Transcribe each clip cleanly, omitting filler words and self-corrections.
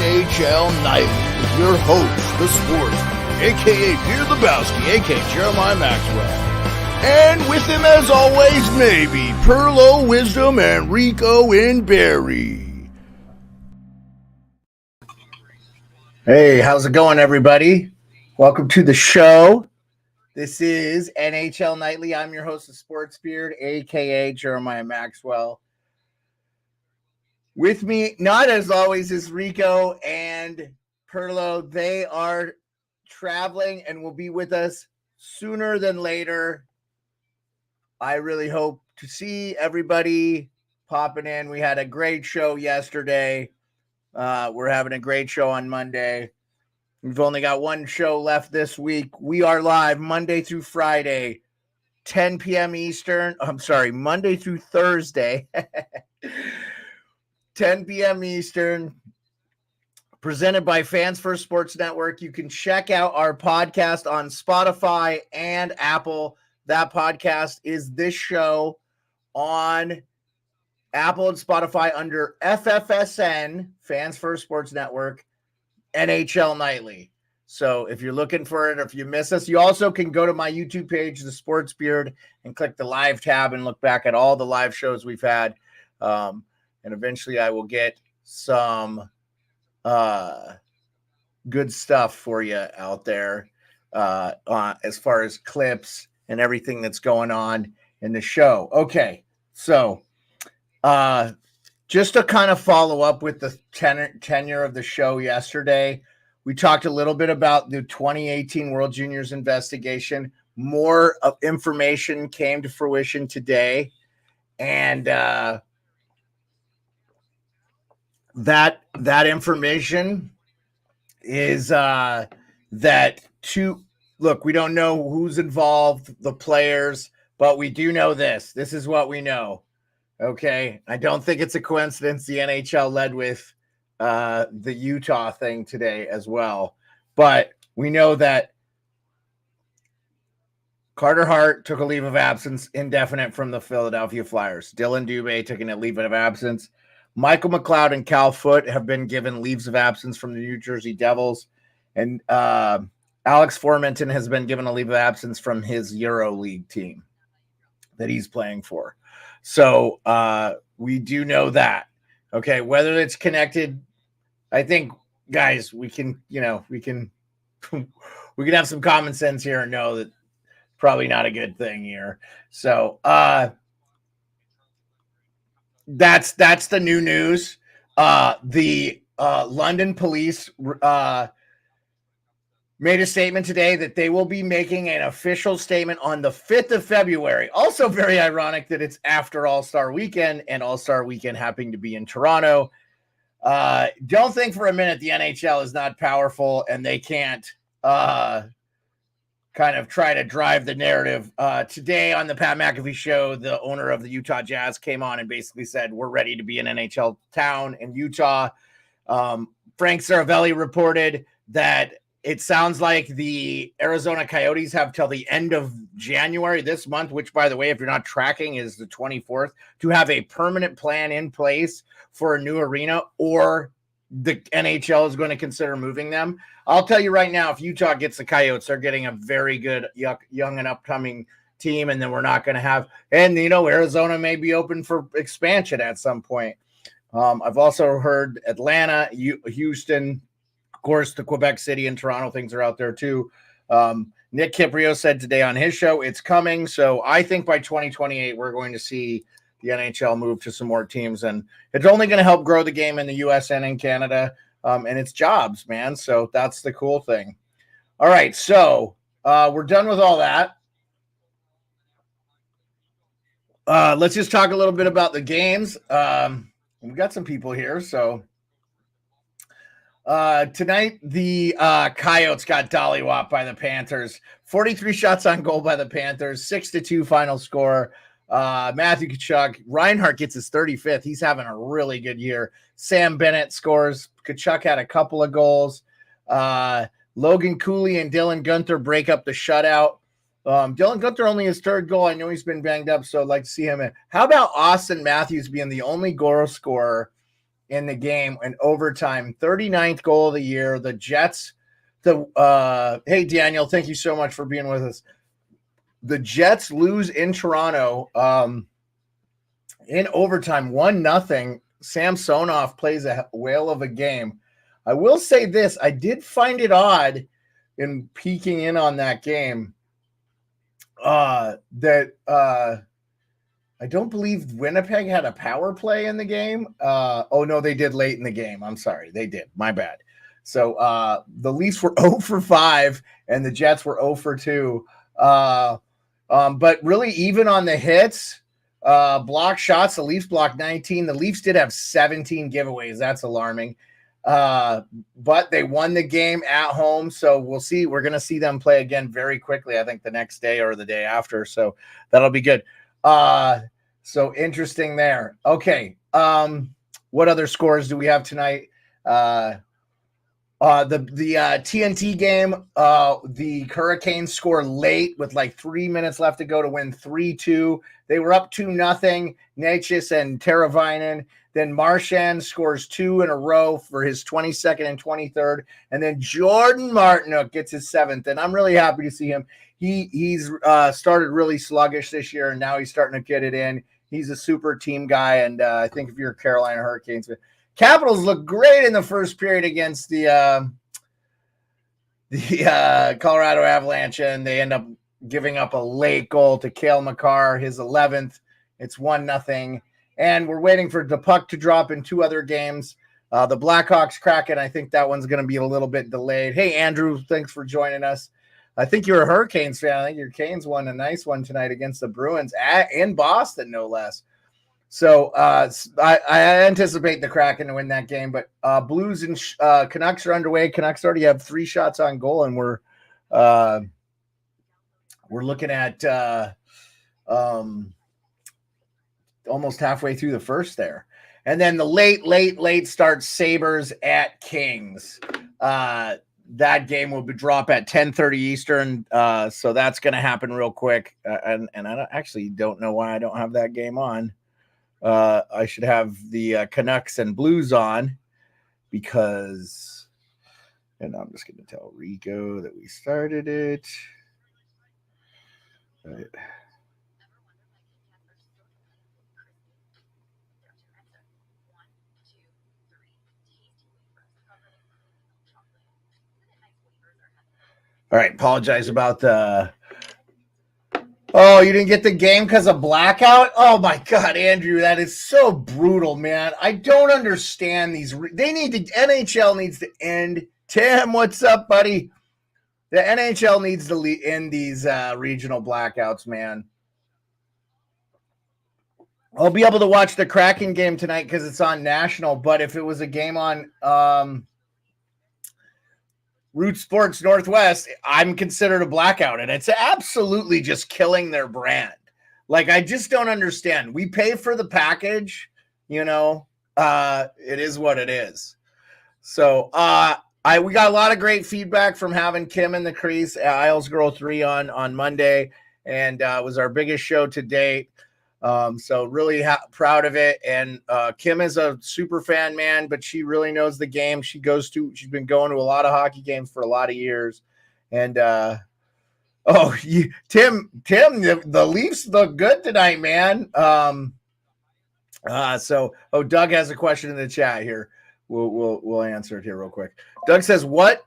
NHL Nightly with your host, the sports, a.k.a. Peter Lebowski, a.k.a. Jeremiah Maxwell. And with him, as always, maybe Perlo, Wisdom, and Rico in Barry. Hey, how's it going, everybody? Welcome to the show. This is NHL Nightly. I'm your host, the Sports Beard, a.k.a. Jeremiah Maxwell. With me, not as always, is Rico and Perlo. They are traveling and will be with us sooner than later. I really hope to see everybody popping in. We had a great show yesterday. We're having a great show on Monday. We've only got one show left this week. We are live Monday through Friday, 10 p.m. Eastern. I'm sorry, Monday through Thursday, 10 p.m. Eastern, presented by Fans First Sports Network. You can check out our podcast on Spotify and Apple. That podcast is this show on Apple and Spotify under FFSN, Fans First Sports Network, NHL Nightly. So if you're looking for it, or if you miss us, you also can go to my YouTube page, The Sports Beard, and click the live tab and look back at all the live shows we've had. And eventually I will get some good stuff for you out there as far as clips and everything that's going on in the show. Okay, so just to kind of follow up with the tenure of the show yesterday, we talked a little bit about the 2018 World Juniors investigation. More information came to fruition today, and that information is look, we don't know who's involved, the players, but we do know this. This is what we know. Okay. I don't think it's a coincidence the NHL led with the Utah thing today as well. But we know that Carter Hart took a leave of absence, indefinite, from the Philadelphia Flyers. Dylan Dubé took a leave of absence. Michael McLeod and Cal Foote have been given leaves of absence from the New Jersey Devils. And Alex Formenton has been given a leave of absence from his EuroLeague team that he's playing for. So we do know that. Okay, whether it's connected, I think, guys, we can have some common sense here and know that probably not a good thing here. So that's the new news. The London police made a statement today that they will be making an official statement on the 5th of February. Also very ironic that it's after All-Star Weekend, and All-Star Weekend happening to be in Toronto. Don't think for a minute the NHL is not powerful and they can't kind of try to drive the narrative. Today on the Pat McAfee show, the owner of the Utah Jazz came on and basically said, we're ready to be an NHL town in Utah. Frank Saravelli reported that it sounds like the Arizona Coyotes have till the end of January this month, which, by the way, if you're not tracking, is the 24th, to have a permanent plan in place for a new arena, or the NHL is going to consider moving them. I'll tell you right now, if Utah gets the Coyotes, they're getting a very good young and upcoming team, and then we're not going to have – and, Arizona may be open for expansion at some point. I've also heard Atlanta, Houston, of course, the Quebec City and Toronto things are out there too. Nick Kiprio said today on his show, it's coming. So I think by 2028, we're going to see the NHL move to some more teams, and it's only going to help grow the game in the US and in Canada. And it's jobs, man. So that's the cool thing. All right. So we're done with all that. Let's just talk a little bit about the games. We got some people here. So tonight, the Coyotes got dollywopped by the Panthers. 43 shots on goal by the Panthers, 6-2 final score. Matthew Tkachuk, Reinhart gets his 35th. He's having a really good year. Sam Bennett scores. Tkachuk had a couple of goals. Logan Cooley and Dylan Guenther break up the shutout. Dylan Guenther only his third goal. I know he's been banged up, so I'd like to see him in. How about Austin Matthews being the only goal scorer in the game in overtime. 39th goal of the year. The Jets. Hey Daniel, thank you so much for being with us. The Jets lose in Toronto in overtime, 1-0. Samsonov plays a whale of a game. I will say this: I did find it odd in peeking in on that game that I don't believe Winnipeg had a power play in the game. Oh no, they did late in the game. I'm sorry, they did. My bad. So the Leafs were 0 for 5 and the Jets were 0 for 2. But really, even on the hits, block shots, the Leafs blocked 19. The Leafs did have 17 giveaways. That's alarming. But they won the game at home. So we'll see. We're going to see them play again very quickly, I think the next day or the day after. So that'll be good. So interesting there. Okay. What other scores do we have tonight? The TNT game, the Hurricanes score late with like 3 minutes left to go to win 3-2. They were up 2-0. Natchez and Teravainen. Then Marchand scores 2 in a row for his 22nd and 23rd. And then Jordan Martinook gets his 7th. And I'm really happy to see him. He's started really sluggish this year, and now he's starting to get it in. He's a super team guy. And I think if you're a Carolina Hurricanes, Capitals look great in the first period against the Colorado Avalanche, and they end up giving up a late goal to Cale Makar, his 11th. It's 1-0. And we're waiting for the puck to drop in 2 other games. The Blackhawks Kraken, I think that one's going to be a little bit delayed. Hey, Andrew, thanks for joining us. I think you're a Hurricanes fan. I think your Canes won a nice one tonight against the Bruins in Boston, no less. So I anticipate the Kraken to win that game. But Blues and Canucks are underway. Canucks already have 3 shots on goal, and we're looking at almost halfway through the first there. And then the late start, Sabres at Kings. That game will be drop at 10:30 Eastern. So that's going to happen real quick. And I actually don't know why I don't have that game on. I should have the Canucks and Blues on because, and I'm just going to tell Rico that we started it. Right. All right, apologize about the. Oh, you didn't get the game because of blackout? Oh my God, Andrew, that is so brutal, man. I don't understand these. NHL needs to end. Tim, what's up, buddy? The NHL needs to end these regional blackouts, man. I'll be able to watch the Kraken game tonight because it's on national. But if it was a game on Root Sports Northwest, I'm considered a blackout, and it's absolutely just killing their brand. Like, I just don't understand. We pay for the package, it is what it is. So we got a lot of great feedback from having Kim in the crease, Isles Girl 3 on Monday, and it was our biggest show to date. So really proud of it. And Kim is a super fan, man, but she really knows the game. She's been going to a lot of hockey games for a lot of years. And Tim, the Leafs look good tonight, man. So Doug has a question in the chat here. We'll answer it here real quick. Doug says, what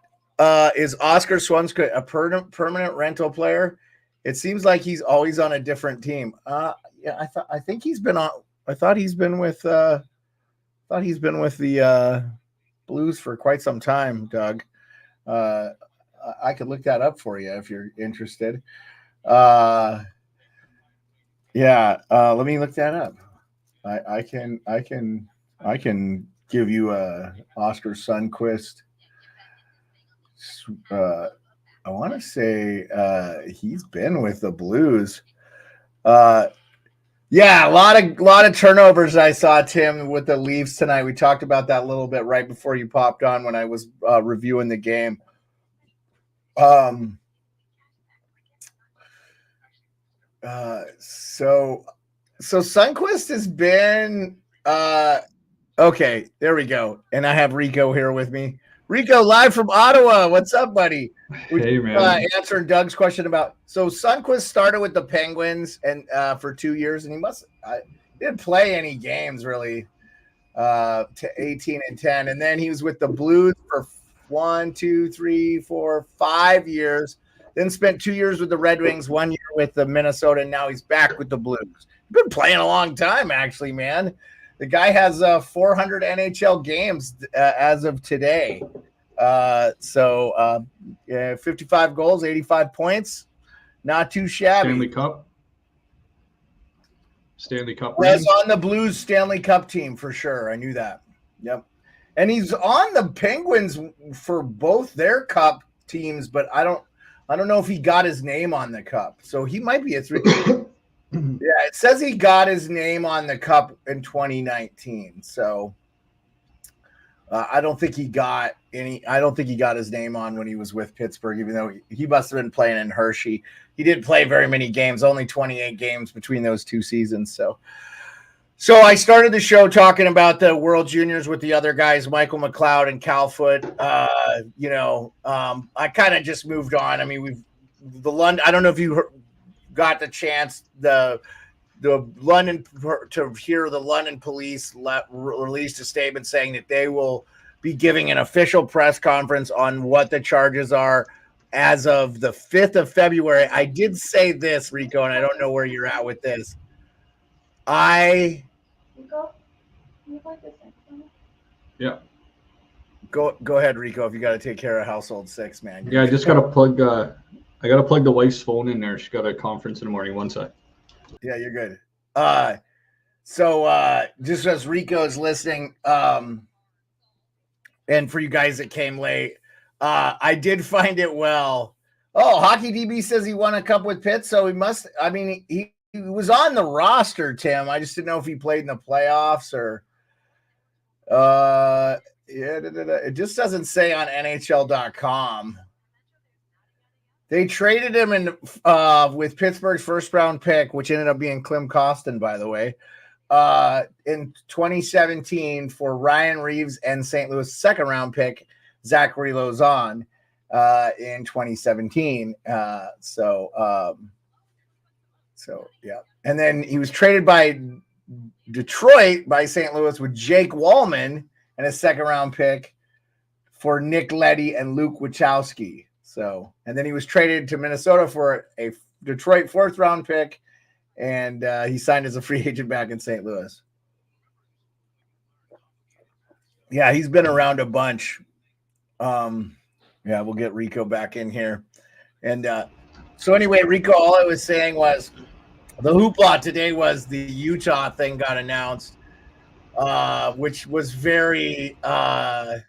is Oscar Swanska a permanent rental player? It seems like he's always on a different team. Yeah, I think he's been on. I thought he's been with the Blues for quite some time, Doug. I could look that up for you if you're interested. Let me look that up. I can give you a Oscar Sundqvist. I want to say he's been with the Blues. Yeah, a lot of turnovers I saw, Tim, with the Leafs tonight. We talked about that a little bit right before you popped on when I was reviewing the game. So Sundqvist has been Okay, there we go. And I have Rico here with me. Rico, live from Ottawa. What's up, buddy? Hey, man. Answering Doug's question about Sundqvist started with the Penguins and for 2 years, and he didn't play any games really to 18 and 10, and then he was with the Blues for 5 years. Then spent 2 years with the Red Wings, 1 year with the Minnesota, and now he's back with the Blues. He's been playing a long time, actually, man. The guy has 400 NHL games as of today. 55 goals, 85 points. Not too shabby. Stanley Cup. Was on the Blues Stanley Cup team for sure. I knew that. Yep. And he's on the Penguins for both their cup teams, but I don't know if he got his name on the cup. So he might be a 3. Yeah, it says he got his name on the cup in 2019. So I don't think he got his name on when he was with Pittsburgh, even though he must have been playing in Hershey. He didn't play very many games, only 28 games between those 2 seasons. So I started the show talking about the World Juniors with the other guys, Michael McLeod and Cal Foote. I kind of just moved on. I mean, I don't know if you got the chance to hear the London police released a statement saying that they will be giving an official press conference on what the charges are as of the 5th of February. I did say this, Rico, and I don't know where you're at with this. Yeah. Go ahead, Rico, if you got to take care of household 6, man. Yeah, I just got to plug I got to plug the wife's phone in there. She's got a conference in the morning. One sec. Yeah, you're good. Just as Rico is listening, and for you guys that came late, I did find it well. Oh, Hockey DB says he won a cup with Pitt, so he must. I mean, he was on the roster, Tim. I just didn't know if he played in the playoffs or. It just doesn't say on NHL.com. They traded him with Pittsburgh's first round pick, which ended up being Klim Kostin, by the way, in 2017 for Ryan Reeves and St. Louis second round pick, Zachary Lauzon, in 2017. So yeah. And then he was traded by Detroit by St. Louis with Jake Wallman and a second round pick for Nick Leddy and Luke Wachowski. So, and then he was traded to Minnesota for a Detroit 4th round pick, and he signed as a free agent back in St. Louis. Yeah, he's been around a bunch. Yeah, we'll get Rico back in here. And so anyway, Rico, all I was saying was the hoopla today was the Utah thing got announced, which was very kind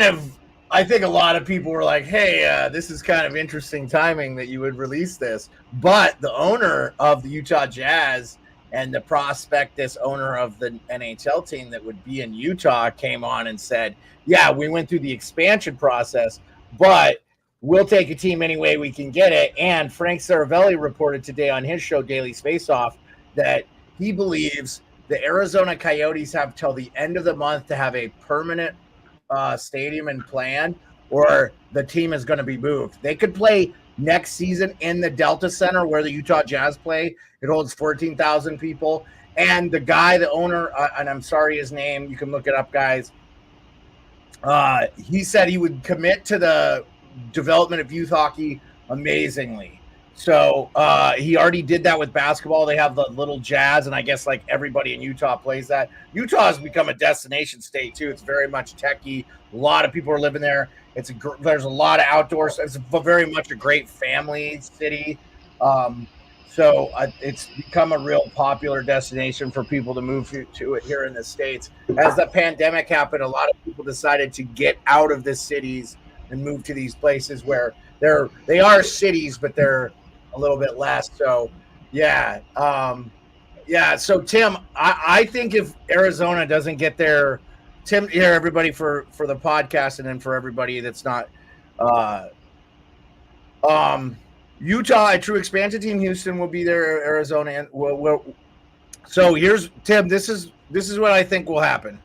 of, I think a lot of people were like, hey, this is kind of interesting timing that you would release this. But the owner of the Utah Jazz and the prospectus owner of the NHL team that would be in Utah came on and said, yeah, we went through the expansion process, but we'll take a team any way we can get it. And Frank Saravelli reported today on his show, Daily Space-Off, that he believes the Arizona Coyotes have till the end of the month to have a permanent stadium and plan, or the team is going to be moved. They could play next season in the Delta Center where the Utah Jazz play. It holds 14,000 people. And the guy, the owner, and I'm sorry his name, you can look it up, guys. He said he would commit to the development of youth hockey amazingly. So he already did that with basketball. They have the little Jazz, and I guess like everybody in Utah plays that. Utah has become a destination state too. It's very much techie. A lot of people are living there. There's a lot of outdoors. It's very much a great family city. So it's become a real popular destination for people to move to it here in the States. As the pandemic happened, a lot of people decided to get out of the cities and move to these places where they are cities, but they're a little bit less. So yeah. So Tim, I think if Arizona doesn't get their Tim here, everybody for the podcast, and then for everybody that's not Utah, a true expansion team, Houston will be there, Arizona, and So here's Tim. This is what I think will happen.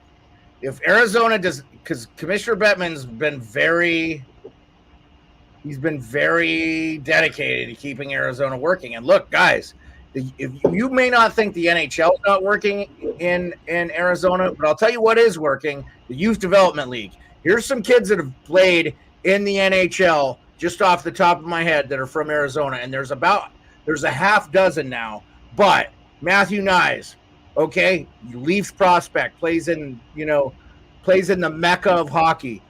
If Arizona does, because Commissioner Bettman's been very dedicated to keeping Arizona working. And look, guys, if you may not think the NHL is not working in Arizona, but I'll tell you what is working: the Youth Development League. Here's some kids that have played in the NHL just off the top of my head that are from Arizona, and there's a half dozen now. But Matthew Nyes, okay, Leafs prospect, plays in the mecca of hockey.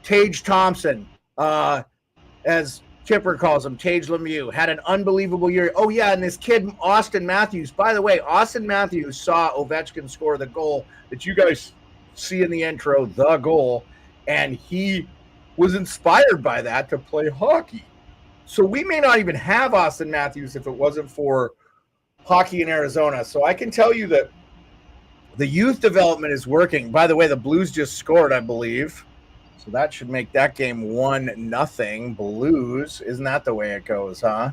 Tage Thompson, as Kipper calls him, Tage Lemieux, had an unbelievable year. Oh, yeah, and this kid, Austin Matthews. By the way, Austin Matthews saw Ovechkin score the goal that you guys see in the intro, the goal, and he was inspired by that to play hockey. So we may not even have Austin Matthews if it wasn't for hockey in Arizona. So I can tell you that the youth development is working. By the way, the Blues just scored, I believe. So that should make that game 1-0 Blues. Isn't that the way it goes, huh?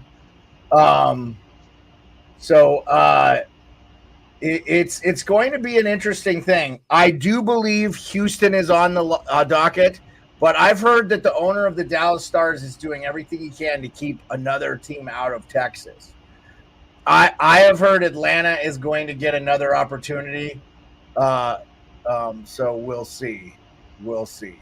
It's going to be an interesting thing. I do believe Houston is on the docket, but I've heard that the owner of the Dallas Stars is doing everything he can to keep another team out of Texas. I have heard Atlanta is going to get another opportunity. So we'll see. We'll see.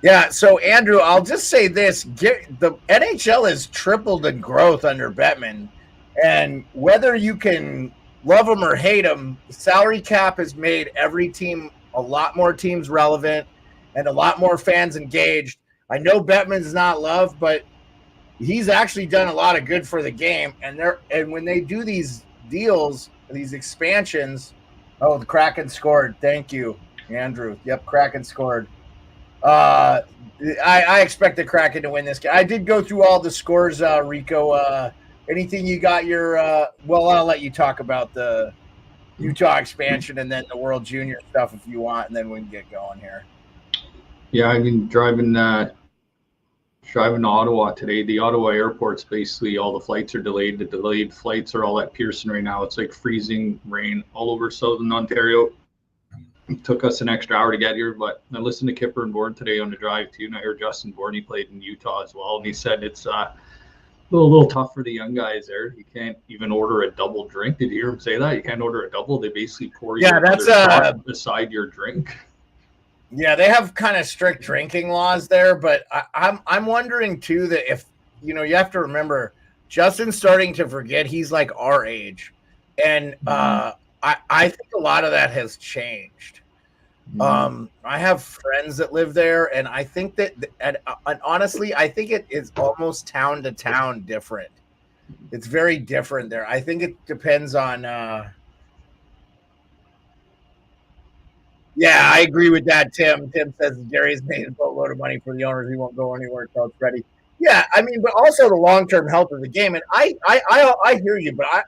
Yeah, so Andrew, I'll just say this. The NHL has tripled in growth under Bettman. And whether you can love him or hate him, the salary cap has made every team, a lot more teams relevant and a lot more fans engaged. I know Bettman's not loved, but he's actually done a lot of good for the game. And when they do these deals, these expansions, oh, the Kraken scored. Thank you, Andrew. Yep, Kraken scored. I expect the Kraken to win this game. I did go through all the scores, Rico. Anything you got well, I'll let you talk about the Utah expansion and then the World Junior stuff if you want, and then we can get going here. Yeah, I mean, driving to Ottawa today, the Ottawa airport's basically all the flights are delayed. The delayed flights are all at Pearson right now. It's like freezing rain all over southern Ontario. It took us an extra hour to get here, but I listened to Kipper and Bourne today on the drive too, and I heard Justin Bourne, he played in Utah as well, and he said it's a little tough for the young guys there. You can't even order a double drink. Did you hear him say that? You can't order a double. They basically pour you another shot beside your drink. Yeah, they have kind of strict drinking laws there, but I'm wondering too that if you have to remember Justin's starting to forget he's like our age, and I think a lot of that has changed. I have friends that live there, and I think that, and honestly, I think it is almost town to town different. It's very different there. I think it depends on. Yeah, I agree with that, Tim. Tim says Gary's made a boatload of money for the owners. He won't go anywhere until it's ready. Yeah, I mean, but also the long-term health of the game. And I hear you, but I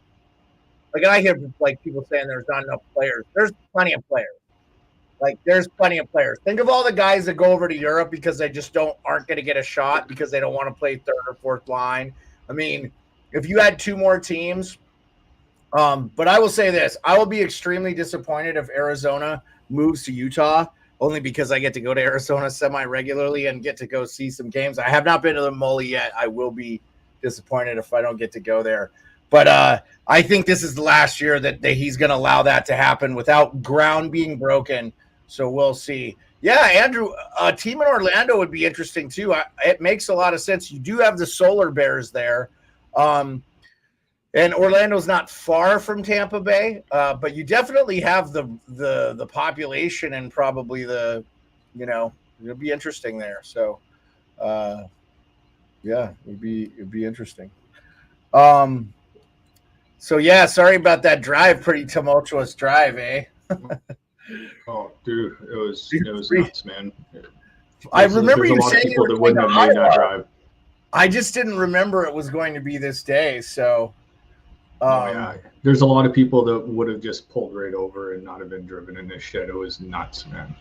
hear like people saying there's not enough players. There's plenty of players. Like there's plenty of players. Think of all the guys that go over to Europe because they just aren't going to get a shot because they don't want to play third or fourth line. I mean, if you had two more teams, but I will say this: I will be extremely disappointed if Arizona moves to Utah, only because I get to go to Arizona semi-regularly and get to go see some games. I have not been to the Mully yet. I will be disappointed if I don't get to go there. But I think this is the last year that he's going to allow that to happen without ground being broken. So we'll see. Yeah, Andrew, a team in Orlando would be interesting too. It makes a lot of sense. You do have the Solar Bears there. And Orlando's not far from Tampa Bay, but you definitely have the population and probably it'll be interesting there. So, yeah, it'd be interesting. So yeah, sorry about that drive. Pretty tumultuous drive, eh? Oh, dude, it was nuts, man. I remember you saying people that wouldn't have made that drive. I just didn't remember it was going to be this day, so. Yeah, there's a lot of people that would have just pulled right over and not have been driven in this shit. It was nuts, man.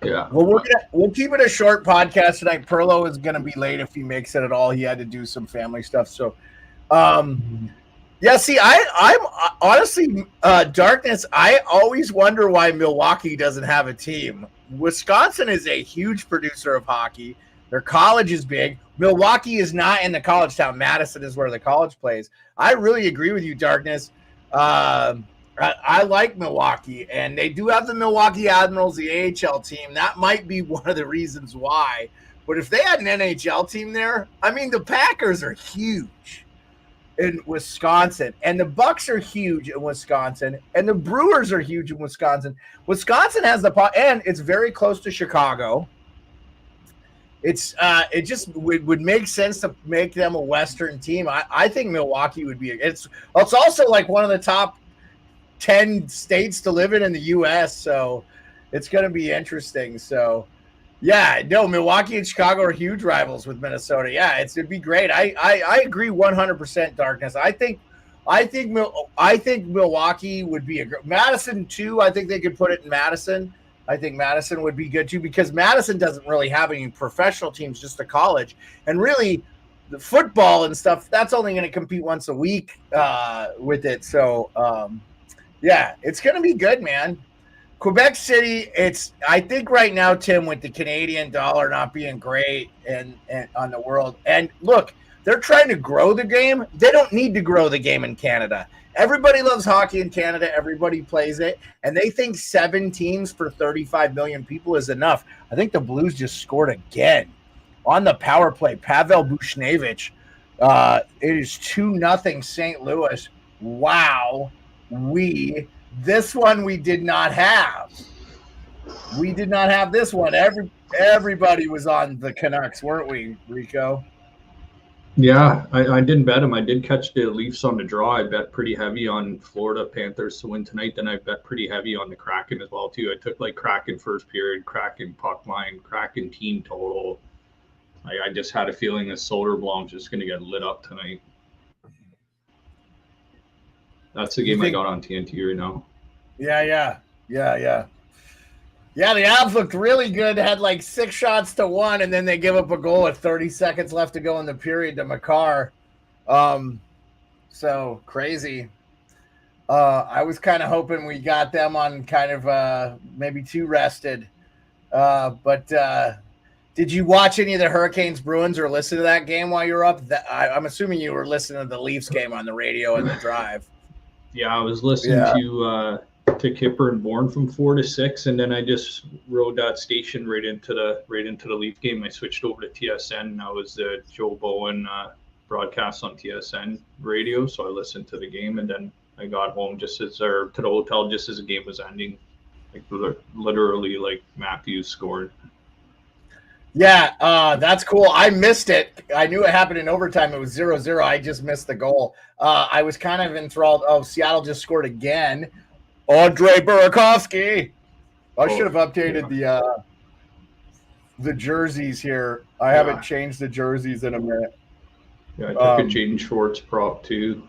Yeah. Well, we'll keep it a short podcast tonight. Perlo is gonna be late if he makes it at all. He had to do some family stuff. So, yeah. See, I'm honestly, Darkness. I always wonder why Milwaukee doesn't have a team. Wisconsin is a huge producer of hockey. Their college is big. Milwaukee is not in the college town. Madison is where the college plays. I really agree with you, Darkness. I like Milwaukee, and they do have the Milwaukee Admirals, the AHL team. That might be one of the reasons why. But if they had an NHL team there, I mean, the Packers are huge in Wisconsin, and the Bucks are huge in Wisconsin, and the Brewers are huge in Wisconsin. Wisconsin has and it's very close to Chicago. It just would make sense to make them a Western team. I think Milwaukee would be. It's also like one of the top 10 states to live in the U.S., so it's going to be interesting. So, yeah, no, Milwaukee and Chicago are huge rivals with Minnesota. Yeah, it'd be great. I agree 100%, Darkness. I think Milwaukee would be Madison too. I think they could put it in Madison. I think Madison would be good too, because Madison doesn't really have any professional teams, just a college, and really the football and stuff, that's only going to compete once a week with it. So, yeah, it's going to be good, man. Quebec City, I think right now, Tim, with the Canadian dollar not being great and on the world, and look, they're trying to grow the game. They don't need to grow the game in Canada. Everybody loves hockey in Canada. Everybody plays it, and they think 7 teams for 35 million people is enough. I think the Blues just scored again on the power play. Pavel Buchnevich. It is 2-0 St. Louis. Wow. This one we did not have. We did not have this one. Everybody was on the Canucks, weren't we, Rico? Yeah, I didn't bet them. I did catch the Leafs on the draw. I bet pretty heavy on Florida Panthers to win tonight. Then I bet pretty heavy on the Kraken as well too. I took like Kraken first period, Kraken puck line, Kraken team total. I just had a feeling that Soderblom's just going to get lit up tonight. That's the game I got on TNT right now. Yeah. Yeah, the Avs looked really good. Had like 6 shots to 1, and then they give up a goal with 30 seconds left to go in the period to Makar. So crazy. I was kind of hoping we got them on kind of maybe too rested. But did you watch any of the Hurricanes Bruins or listen to that game while you were up? I'm assuming you were listening to the Leafs game on the radio in the drive. Yeah, I was listening to Kipper and Bourne from 4 to 6, and then I just rode that station right into the Leaf game. I switched over to TSN. That was the Joe Bowen broadcast on TSN radio, so I listened to the game, and then I got home to the hotel just as the game was ending. Like literally, like Matthews scored. Yeah, that's cool. I missed it. I knew it happened in overtime. It was 0-0. I just missed the goal. I was kind of enthralled. Oh, Seattle just scored again. Andre Burakovsky. I should have updated the jerseys here. I haven't changed the jerseys in a minute. Yeah, I took a Jaden Schwartz prop too.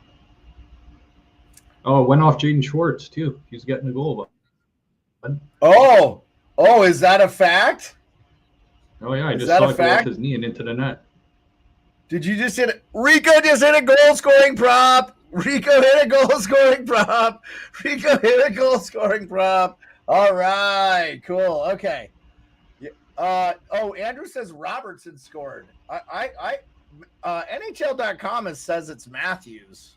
Oh, it went off Jaden Schwartz too. He's getting a goal. Oh, is that a fact? Oh yeah, I just saw it go off his knee and into the net. Did you just hit it? Rico just hit a goal scoring prop. Rico hit a goal scoring prop. All right, cool. Okay. Andrew says Robertson scored. NHL.com says it's Matthews.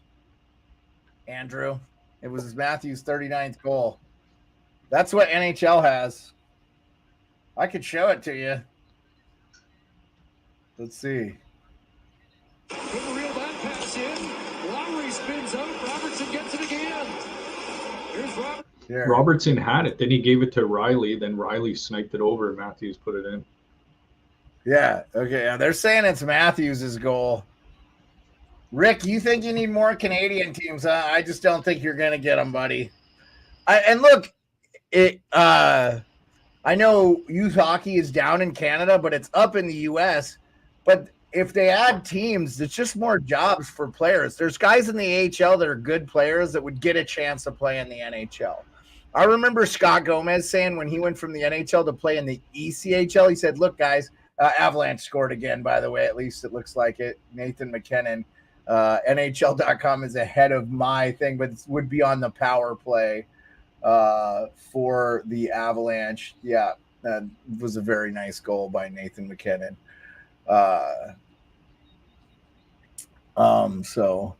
Andrew, it was Matthews' 39th goal. That's what NHL has. I could show it to you. Let's see. Couldn't reel that pass in. Lowry spins out. Robertson gets it again. Here's Robert. Yeah. Robertson had it. Then he gave it to Riley. Then Riley sniped it over. And Matthews put it in. Yeah. Okay. Yeah, they're saying it's Matthews' goal. Rick, you think you need more Canadian teams? Huh? I just don't think you're going to get them, buddy. And look, I know youth hockey is down in Canada, but it's up in the U.S. But if they add teams, it's just more jobs for players. There's guys in the AHL that are good players that would get a chance to play in the NHL. I remember Scott Gomez saying when he went from the NHL to play in the ECHL, he said, look, guys, Avalanche scored again, by the way. At least it looks like it. Nathan McKinnon. NHL.com is ahead of my thing, but it would be on the power play for the Avalanche. Yeah, that was a very nice goal by Nathan McKinnon. So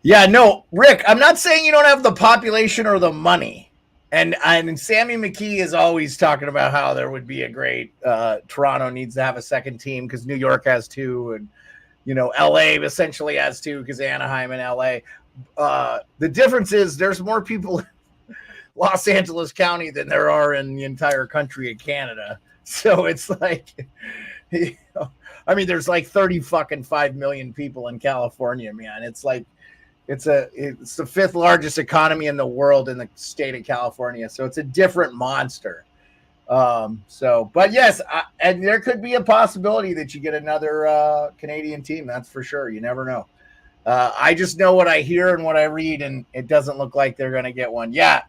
yeah, no, Rick, I'm not saying you don't have the population or the money. And Sammy McKee is always talking about how there would be a great Toronto needs to have a second team because New York has two, and LA essentially has two because Anaheim and LA. The difference is there's more people in Los Angeles County than there are in the entire country of Canada. So it's like, there's like 5 million people in California, man. It's like, it's the fifth largest economy in the world in the state of California. So it's a different monster. But yes, and there could be a possibility that you get another Canadian team. That's for sure. You never know. I just know what I hear and what I read, and it doesn't look like they're going to get one. Yeah,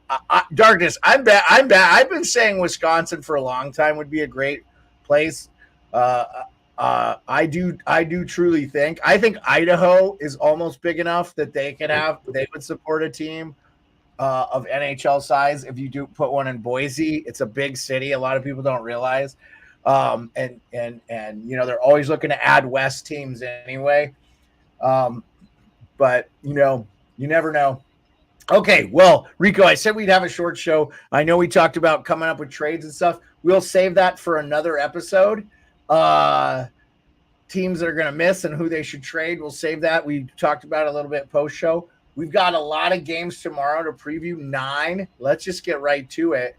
Darkness. I'm bad. I've been saying Wisconsin for a long time would be a great place. I do truly think. I think Idaho is almost big enough that they would support a team of NHL size. If you do put one in Boise, it's a big city. A lot of people don't realize. And they're always looking to add West teams anyway. But you never know. Okay, well, Rico, I said we'd have a short show. I know we talked about coming up with trades and stuff. We'll save that for another episode. Teams that are going to miss and who they should trade, we'll save that. We talked about it a little bit post-show. We've got a lot of games tomorrow to preview, 9. Let's just get right to it.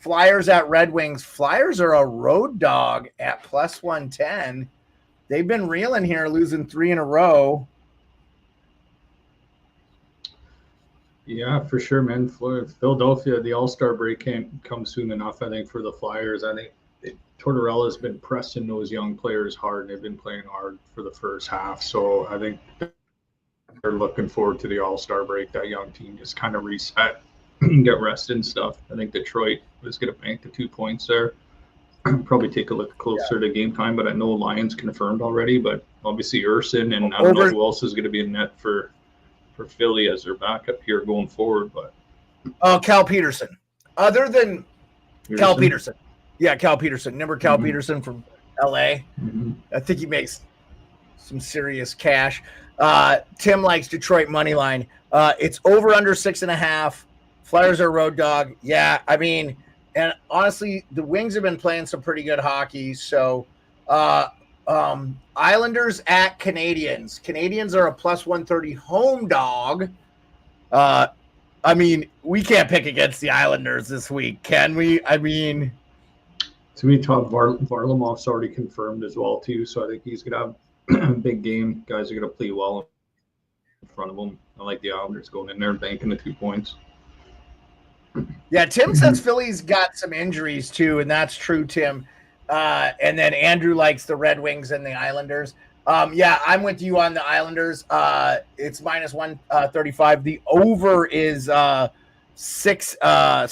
Flyers at Red Wings. Flyers are a road dog at plus 110. They've been reeling here, losing 3 in a row. Yeah, for sure, man. Philadelphia, the All-Star break can't come soon enough, I think, for the Flyers. I think Tortorella's been pressing those young players hard. They've been playing hard for the first half. So I think they're looking forward to the All-Star break. That young team just kind of reset, get rested and stuff. I think Detroit was going to bank the 2 points there. Probably take a look closer to game time, but I know Lions confirmed already. But obviously Urson, and I don't know who else is going to be in net for Philly as their backup here going forward. But Cal Peterson. Other than Cal Peterson. Yeah, Cal Peterson. Remember Cal Peterson from LA? Mm-hmm. I think he makes some serious cash. Tim likes Detroit money line. It's over under 6.5. Flyers are road dog. Yeah, and honestly, the Wings have been playing some pretty good hockey. So Islanders at Canadians. Canadians are a plus 130 home dog. We can't pick against the Islanders this week, can we? To me, Todd Varlamov's already confirmed as well, too. So I think he's going to have a big game. Guys are going to play well in front of him. I like the Islanders going in there and banking the 2 points. Yeah, Tim says Philly's got some injuries, too, and that's true, Tim. And then Andrew likes the Red Wings and the Islanders. Yeah, I'm with you on the Islanders. It's minus 135. The over is 6. I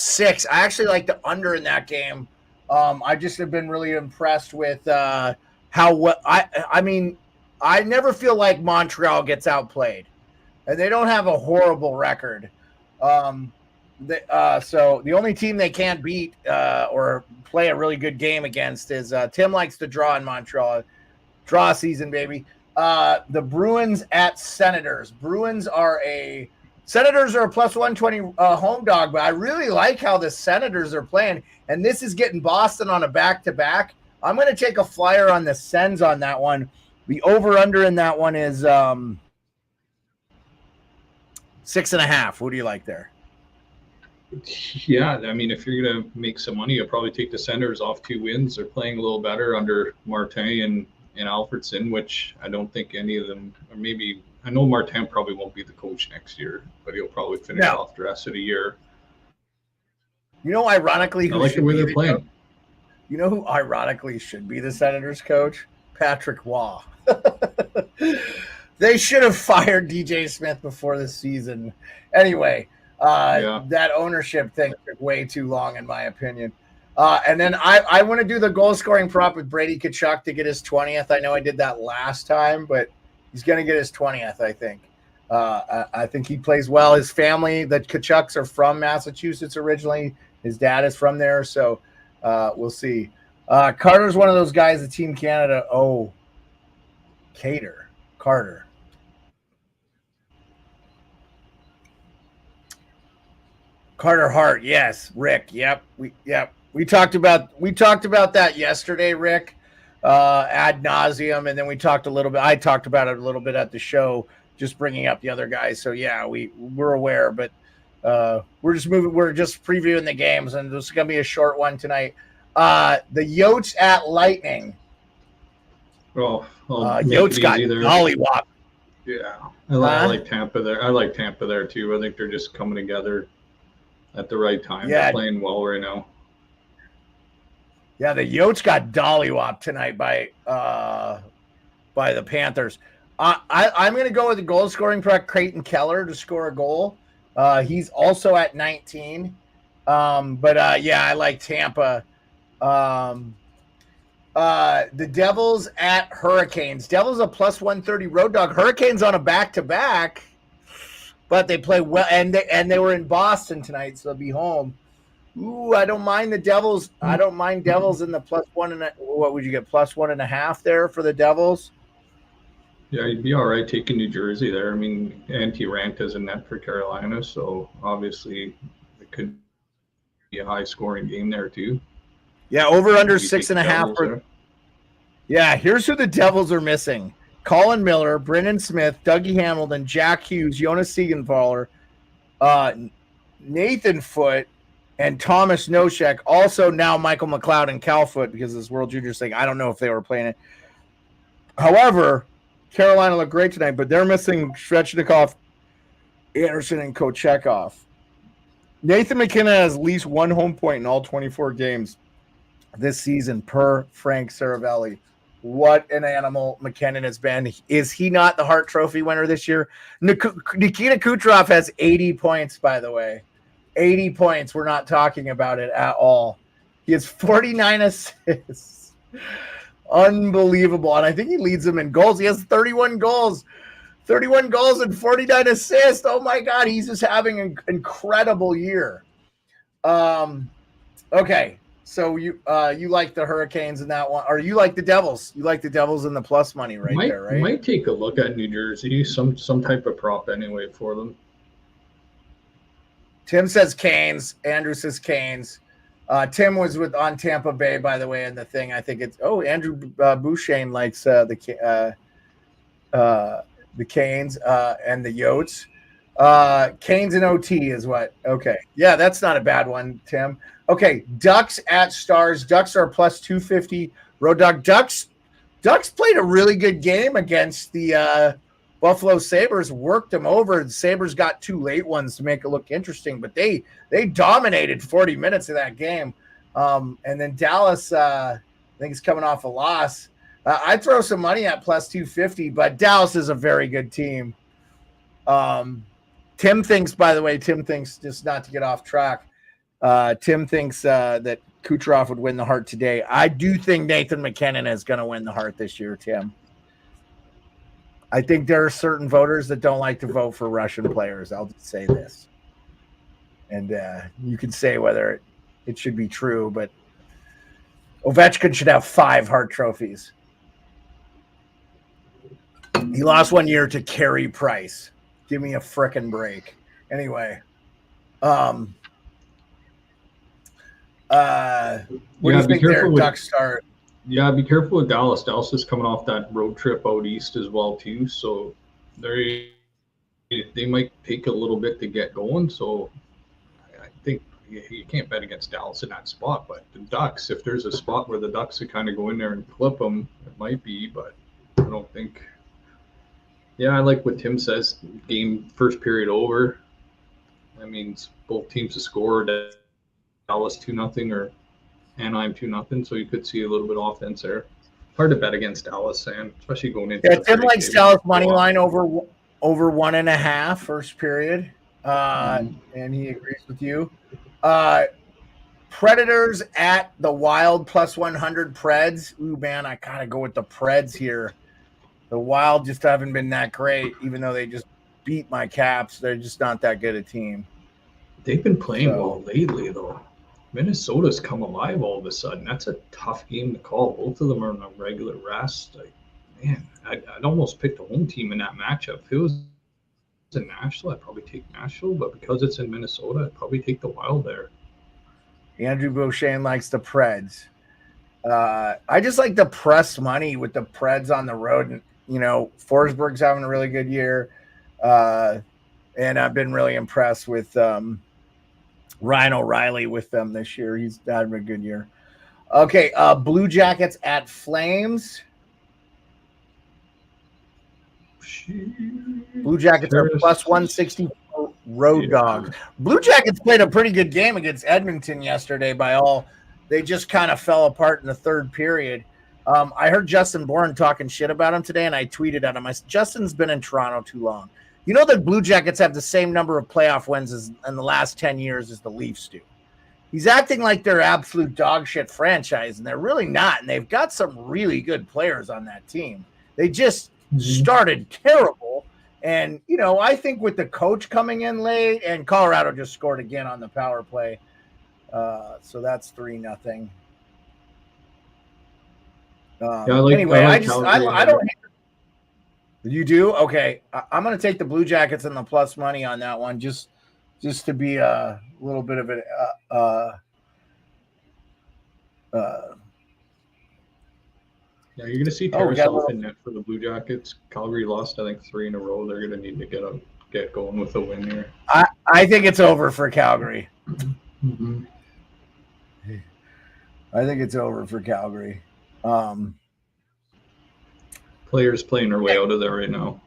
actually like the under in that game. I just have been really impressed with I never feel like Montreal gets outplayed, and they don't have a horrible record. So the only team they can't beat or play a really good game against is Tim likes to draw in Montreal. Draw season, baby. The Bruins at Senators. Senators are a plus 120 home dog, but I really like how the Senators are playing. And this is getting Boston on a back-to-back. I'm going to take a flyer on the Sens on that one. The over-under in that one is 6.5. Who do you like there? Yeah, if you're going to make some money, you'll probably take the Senators off 2 wins. They're playing a little better under Martin and Alfredson, which I don't think any of them, or maybe – I know Martin probably won't be the coach next year, but he'll probably finish off the rest of the year. Ironically, I like the way they're playing. You know who ironically should be the Senators coach? Patrick Waugh. They should have fired DJ Smith before the season. Anyway, That ownership thing took way too long, in my opinion. And then I want to do the goal scoring prop with Brady Tkachuk to get his 20th. I know I did that last time, but he's going to get his 20th, I think. I think he plays well. His family, the Tkachuks, are from Massachusetts originally. His dad is from there, so we'll see. Carter's one of those guys, the Team Canada. Oh, Carter. Carter Hart, yes. Rick, yep. We talked about that yesterday, Rick, ad nauseum, and then we talked a little bit. I talked about it a little bit at the show, just bringing up the other guys. So yeah, we're aware, but we're just moving. We're just previewing the games, and this is gonna be a short one tonight. The Yotes at Lightning. Well, Yotes got dollywop. Yeah, I like Tampa there. I like Tampa there too. I think they're just coming together at the right time. Yeah. They're playing well right now. Yeah, the Yotes got dollywop tonight by the Panthers. I'm going to go with the goal scoring prop, Creighton Keller, to score a goal. He's also at 19. Yeah, I like Tampa. The Devils at Hurricanes. Devils a plus 130 road dog. Hurricanes on a back-to-back, but they play well, and they were in Boston tonight, so they'll be home. Ooh, I don't mind the Devils. I don't mind Devils in the plus 1.5. What would you get? Plus 1.5 there for the Devils. Yeah, you'd be all right taking New Jersey there. I mean, Antti Ranta's in net for Carolina, so obviously it could be a high-scoring game there too. Yeah, over under 6.5. Yeah, here's who the Devils are missing: Colin Miller, Brendan Smith, Dougie Hamilton, Jack Hughes, Jonas Siegenthaler, Nathan Foote, and Thomas Nosek. Also now Michael McLeod and Cal Foote, because this World Juniors thing. I don't know if they were playing it. However, Carolina looked great tonight, but they're missing Svechnikov, Anderson, and Kochekov. Nathan McKinnon has at least one home point in all 24 games this season, per Frank Saravelli. What an animal McKinnon has been. Is he not the Hart Trophy winner this year? Nikita Kucherov has 80 points, by the way. 80 points. We're not talking about it at all. He has 49 assists. Unbelievable. And I think he leads them in goals. He has 31 goals. 31 goals and 49 assists. Oh, my God. He's just having an incredible year. Okay. So you like the Hurricanes in that one, or you like the Devils? You like the Devils in the plus money there, right? Might take a look at New Jersey, some type of prop anyway for them. Tim says Canes. Andrew says Canes. Tim was on Tampa Bay, by the way, in the thing. I think it's Andrew Bouchane likes the Canes and the Yotes. Canes and OT is what? Okay. Yeah, that's not a bad one, Tim. Okay, Ducks at Stars. Ducks are plus 250. Road dog. Ducks played a really good game against the Buffalo Sabres, worked them over. The Sabres got 2 late ones to make it look interesting, but they dominated 40 minutes of that game. And then Dallas, I think, is coming off a loss. I'd throw some money at plus 250, but Dallas is a very good team. Tim thinks, just not to get off track, Tim thinks that Kucherov would win the Hart today. I do think Nathan McKinnon is going to win the Hart this year, Tim. I think there are certain voters that don't like to vote for Russian players. I'll just say this. And you can say whether it should be true, but Ovechkin should have 5 Hart trophies. He lost one year to Carey Price. Give me a frickin' break. Anyway. What do you think there, Duck start? Yeah, be careful with Dallas. Dallas is coming off that road trip out east as well too, so they might take a little bit to get going. So I think you can't bet against Dallas in that spot. But the Ducks, if there's a spot where the Ducks could kind of go in there and clip them, it might be. But I don't think. Yeah, I like what Tim says. Game first period over. That means both teams to score. Dallas 2-0 or Anaheim 2-0, so you could see a little bit of offense there. Hard to bet against Dallas, and especially going into. Yeah, Tim likes Dallas money line over 1.5 first period. and he agrees with you. Predators at the Wild plus 100 Preds. Ooh, man, I gotta go with the Preds here. The Wild just haven't been that great, even though they just beat my Caps. They're just not that good a team. They've been playing well lately, though. Minnesota's come alive all of a sudden. That's a tough game to call. Both of them are on a regular rest. Like, man, I'd almost pick the home team in that matchup. If it was in Nashville, I'd probably take Nashville, but because it's in Minnesota, I'd probably take the Wild there. Andrew Beauchesne likes the Preds. I just like the press money with the Preds on the road. And, you know, Forsberg's having a really good year. And I've been really impressed with Ryan O'Reilly with them this year. He's having a good year. Okay, Blue Jackets at Flames. Blue Jackets are plus 160 road dogs. Blue Jackets played a pretty good game against Edmonton yesterday by all. They just kind of fell apart in the third period. I heard Justin Bourne talking shit about him today, and I tweeted at him. I said, Justin's been in Toronto too long. You know, the Blue Jackets have the same number of playoff wins in the last 10 years as the Leafs do. He's acting like they're absolute dog shit franchise, and they're really not. And they've got some really good players on that team. They just started terrible. And, you know, I think with the coach coming in late, and Colorado just scored again on the power play. So that's 3-0. Anyway, I don't. You do? Okay. I'm going to take the Blue Jackets and the plus money on that one, just to be a little bit of it. Yeah, you're going to see Tarasov in net for the Blue Jackets. Calgary lost, I think, 3 in a row. They're going to need to get going with a win here. I think it's over for Calgary. Mm-hmm. I think it's over for Calgary. Players playing their way out of there right now.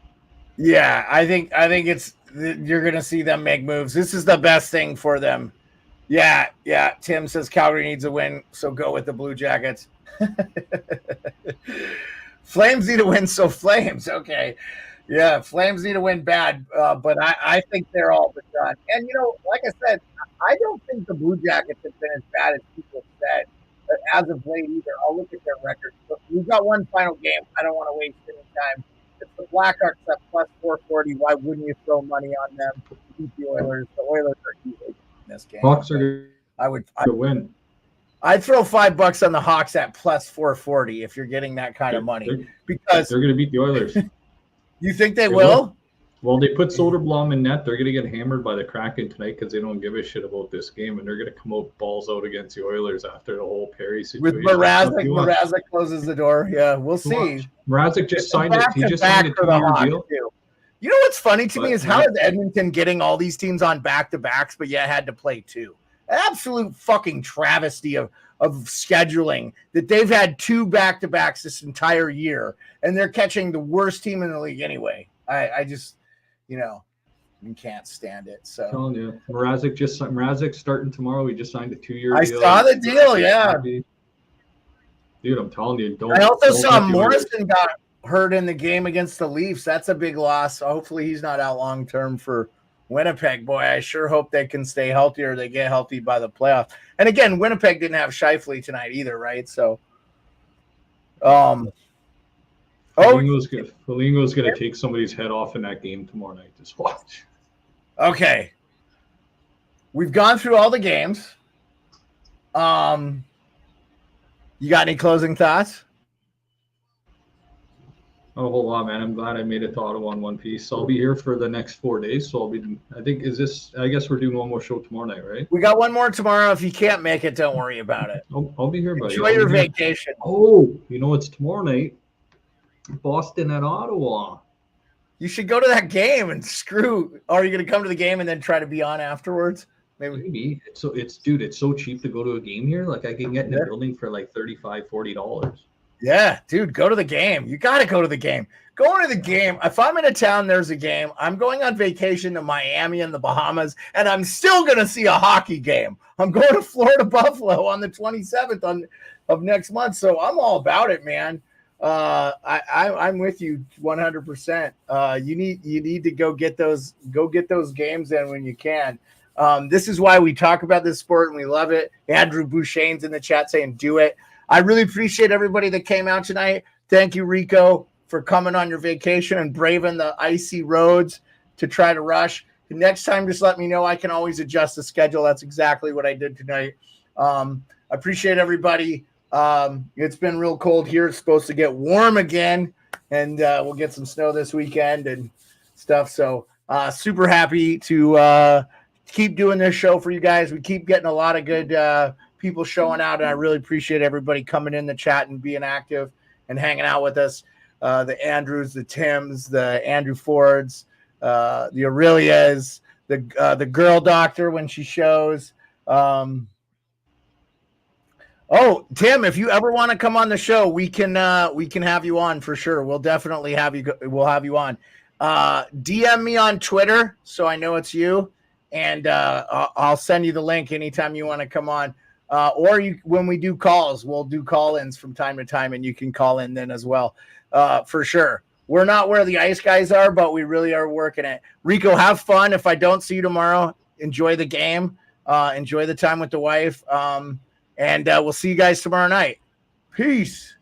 Yeah, I think it's you're going to see them make moves. This is the best thing for them. Yeah. Tim says Calgary needs a win, so go with the Blue Jackets. Flames need to win, so Flames. Okay. Yeah, Flames need to win bad, but I think they're all but done. And, you know, like I said, I don't think the Blue Jackets have been as bad as people said as of late either. I'll look at their record. We've got one final game. I don't want to waste any time. It's the Blackhawks at plus 440. Why wouldn't you throw money on them to beat the Oilers? The Oilers are huge in this game. Hawks are I would win. I'd throw $5 on the Hawks at plus 440 if you're getting that kind of money, because they're going to beat the Oilers. You think they will? Well, they put Soderblom in net. They're going to get hammered by the Kraken tonight because they don't give a shit about this game, and they're going to come out balls out against the Oilers after the whole Perry situation. With Mrazek closes the door. Yeah, we'll see. Mrazek just signed it. He just signed a 2-year deal. You know what's funny to me is how is Edmonton getting all these teams on back-to-backs, but yet had to play two? Absolute fucking travesty of scheduling that they've had 2 back-to-backs this entire year, and they're catching the worst team in the league anyway. I just, you know, you can't stand it. So I'm telling you, Mrazek starting tomorrow. He just signed a 2-year deal. I saw the deal, yeah. Dude, I'm telling you, I also saw Morrison got hurt in the game against the Leafs. That's a big loss. Hopefully he's not out long term for Winnipeg. Boy, I sure hope they can stay healthy or they get healthy by the playoff. And again, Winnipeg didn't have Scheifele tonight either, right? So, Foligno's going to take somebody's head off in that game tomorrow night. Just watch. Okay. We've gone through all the games. You got any closing thoughts? Oh, hold on, man. I'm glad I made it to Ottawa in one piece. So I'll be here for the next 4 days. So I guess we're doing one more show tomorrow night, right? We got one more tomorrow. If you can't make it, don't worry about it. I'll be here, buddy. Enjoy your vacation. Oh, you know, it's tomorrow night. Boston at Ottawa. You should go to that game and screw. Are you going to come to the game and then try to be on afterwards? Maybe. It's so cheap to go to a game here. Like I can get in the building for like $35, $40. Yeah, dude, go to the game. You got to go to the game. Going to the game. If I'm in a town, there's a game. I'm going on vacation to Miami and the Bahamas, and I'm still going to see a hockey game. I'm going to Florida Buffalo on the 27th of next month, so I'm all about it, man. I'm with you 100%. You need to go get those games in when you can. This is why we talk about this sport and we love it. Andrew Bouchane's in the chat saying do it. I really appreciate everybody that came out tonight. Thank you, Rico, for coming on your vacation and braving the icy roads to try to rush. Next time, just let me know. I can always adjust the schedule. That's exactly what I did tonight. I appreciate everybody. It's been real cold here. It's supposed to get warm again, and we'll get some snow this weekend and stuff. So super happy to keep doing this show for you guys. We keep getting a lot of good people showing out, and I really appreciate everybody coming in the chat and being active and hanging out with us. The Andrews, the Tims, the Andrew Fords, the Aurelias, the girl doctor when she shows. Oh, Tim, if you ever want to come on the show, we can have you on for sure. We'll definitely have you. We'll have you on. DM me on Twitter so I know it's you, and I'll send you the link anytime you want to come on. Or when we do calls, we'll do call-ins from time to time, and you can call in then as well. For sure. We're not where the ice guys are, but we really are working it. Rico, have fun. If I don't see you tomorrow, enjoy the game. Enjoy the time with the wife. And we'll see you guys tomorrow night. Peace.